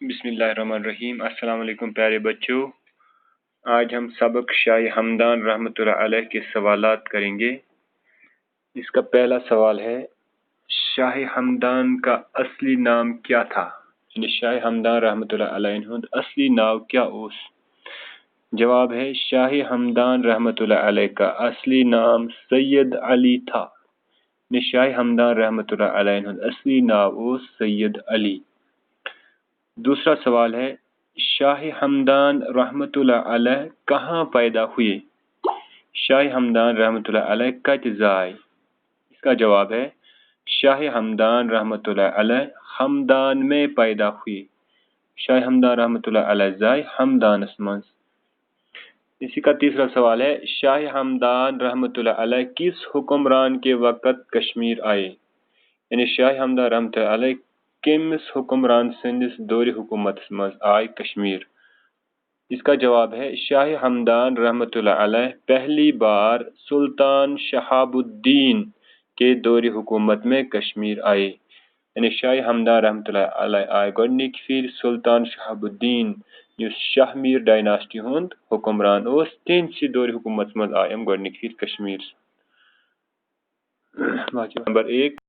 بسم اللہ الرحمن الرحیم۔ السلام علیکم پیارے بچوں، آج ہم سبق شاہ ہمدان رحمۃ اللہ علیہ کے سوالات کریں گے۔ اس کا پہلا سوال ہے، شاہ ہمدان کا اصلی نام کیا تھا؟ یعنی شاہ ہمدان رحمۃ اللہ علیہ اصلی نام کیا اوس؟ جواب ہے، شاہ ہمدان رحمۃ اللہ علیہ کا اصلی نام سید علی تھا۔ یعنی شاہ ہمدان رحمۃ اللہ علیہ اصلی نام اوس سید علی۔ دوسرا سوال ہے، شاہ ہمدان رحمۃ اللہ علیہ کہاں پیدا ہوئے؟ شاہ ہمدان رحمۃ اللہ علیہ کت زائے؟ اس کا جواب ہے، شاہ ہمدان رحمۃ اللہ علیہ ہمدان میں پیدا ہوئے۔ شاہ ہمدان رحمۃ اللہ علیہ زائے ہمدانس منز۔ اسی کا تیسرا سوال ہے، شاہ ہمدان رحمۃ اللہ علیہ کس حکمران کے وقت کشمیر آئے؟ یعنی شاہ ہمدان رحمۃ اللہ علیہ کمس حکمران سندس دور حکومت مز آئے کشمیر؟ اس کا جواب ہے، شاہ ہمدان رحمۃ اللہ علیہ پہلی بار سلطان شہاب الدین کے دور حکومت میں کشمیر آئے۔ یعنی شاہ ہمدان رحمۃ اللہ علیہ آئے گۄڈنِک پھر سلطان شہاب الدین یُس شاہ میر ڈائناسٹی ہند حکمران اوس تہندسے دور حکومت مز آئے گۄڈنِک پھر کشمیر۔ نمبر 1